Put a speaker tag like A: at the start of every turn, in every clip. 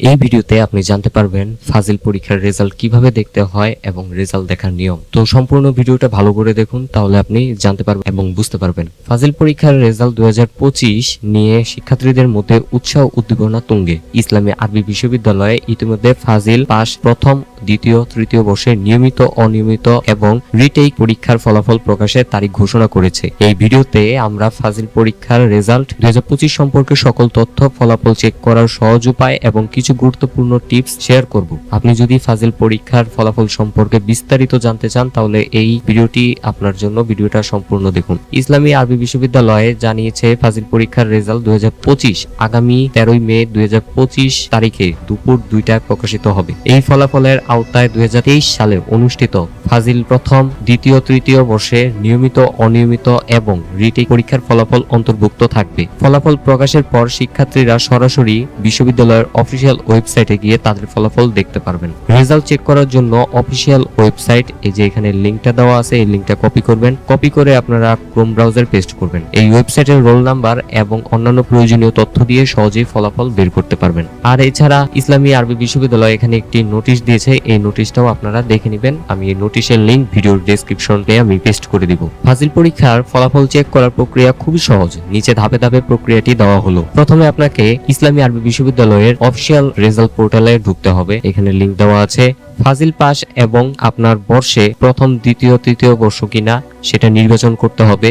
A: এই ভিডিওতে আপনি জানতে পারবেন ফাজিল পরীক্ষার রেজাল্ট কিভাবে দেখতে হয় এবং রেজাল্ট দেখার নিয়ম। তো সম্পূর্ণ ভিডিওটা ভালো করে দেখুন, তাহলে আপনি জানতে পারবেন এবং বুঝতে পারবেন। ফাজিল পরীক্ষার রেজাল্ট 2025 নিয়ে শিক্ষার্থীদের মধ্যে উৎসাহ উদ্দীপনা তুঙ্গে। ইসলামী আরবি বিশ্ববিদ্যালয়ে ইতিমধ্যে ফাজিল পাস প্রথম, দ্বিতীয়, তৃতীয় বর্ষে নিয়মিত, অনিয়মিত এবং রিটেক পরীক্ষার ফলাফল প্রকাশের তারিখ ঘোষণা করেছে। এই ভিডিওতে আমরা ফাজিল পরীক্ষার রেজাল্ট 2025 সম্পর্কে সকল তথ্য, ফলাফল চেক করার সহজ উপায় এবং কিছু গুরুত্বপূর্ণ টিপস শেয়ার করব। আপনি যদি ফাজিল পরীক্ষার ফলাফল সম্পর্কে বিস্তারিত জানতে চান তাহলে এই ভিডিওটি আপনার জন্য, ভিডিওটা সম্পূর্ণ দেখুন। ইসলামী আরবি বিশ্ববিদ্যালয়ে জানিয়েছে ফাজিল পরীক্ষার রেজাল্ট 2025 আগামী 13 মে 2025 তারিখে দুপুর 2টায় প্রকাশিত হবে। এই ফলাফলের আওতায় 2023 সালে অনুষ্ঠিত ফাজিল প্রথম, দ্বিতীয়, তৃতীয় বর্ষে নিয়মিত, অনিয়মিত এবং রিটেক পরীক্ষার ফলাফল অন্তর্ভুক্ত থাকবে। ফলাফল প্রকাশের পর শিক্ষার্থীরা সরাসরি বিশ্ববিদ্যালয়ের অফিসিয়াল ওয়েবসাইটে গিয়ে তাদের ফলাফল দেখতে পারবেন। রেজাল্ট চেক করার জন্য অফিসিয়াল ওয়েবসাইট, এই যে এখানে লিংকটা দেওয়া আছে, এই লিংকটা কপি করবেন। কপি করে আপনারা ক্রোম ব্রাউজার পেস্ট করবেন। এই ওয়েবসাইটের রোল নাম্বার এবং অন্যান্য প্রয়োজনীয় তথ্য দিয়ে সহজেই ফলাফল বের করতে পারবেন। আর এছাড়া ইসলামী আরবি বিশ্ববিদ্যালয় এখানে একটি নোটিশ দিয়েছে, এই নোটিশটাও আপনারা দেখে নেবেন। আমি এই নোটিশের লিংক ভিডিওর ডেসক্রিপশনে আমি পেস্ট করে দিব। ফাজিল পরীক্ষার ফলাফল চেক করার প্রক্রিয়া খুবই সহজ। নিচে ধাপে ধাপে প্রক্রিয়াটি দেওয়া হলো। প্রথমে আপনাকে ইসলামী আরবি বিশ্ববিদ্যালয়ের অফিসিয়াল রেজাল্ট পোর্টালে ঢুকতে হবে। এখানে লিংক দেওয়া আছে। ফাজিল পাস এবং আপনার বর্ষে প্রথম, দ্বিতীয়, তৃতীয় বর্ষ কিনা সেটা নির্বাচন করতে হবে।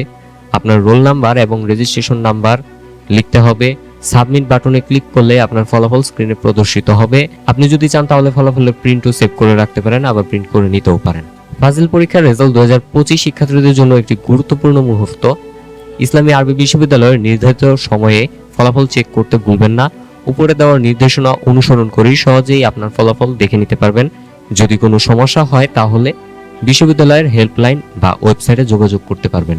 A: আপনার রোল নাম্বার এবং রেজিস্ট্রেশন নাম্বার লিখতে হবে। সাবমিট বাটনে ক্লিক করলে আপনার ফলাফল স্ক্রিনে প্রদর্শিত হবে। আপনি যদি চান তাহলে ফলাফলের প্রিন্টও সেভ করে রাখতে পারেন, আবার প্রিন্ট করে নিতেও পারেন। ফাজিল পরীক্ষার রেজাল্ট 2025 শিক্ষার্থীদের জন্য একটি গুরুত্বপূর্ণ মুহূর্ত। ইসলামী আরবি বিশ্ববিদ্যালয়ের নির্ধারিত সময়ে ফলাফল চেক করতে ভুলবেন না। উপরে দেওয়ার নির্দেশনা অনুসরণ করেই সহজেই আপনার ফলাফল দেখে নিতে পারবেন। যদি কোনো সমস্যা হয় তাহলে বিশ্ববিদ্যালয়ের হেল্পলাইন বা ওয়েবসাইটে যোগাযোগ করতে পারবেন।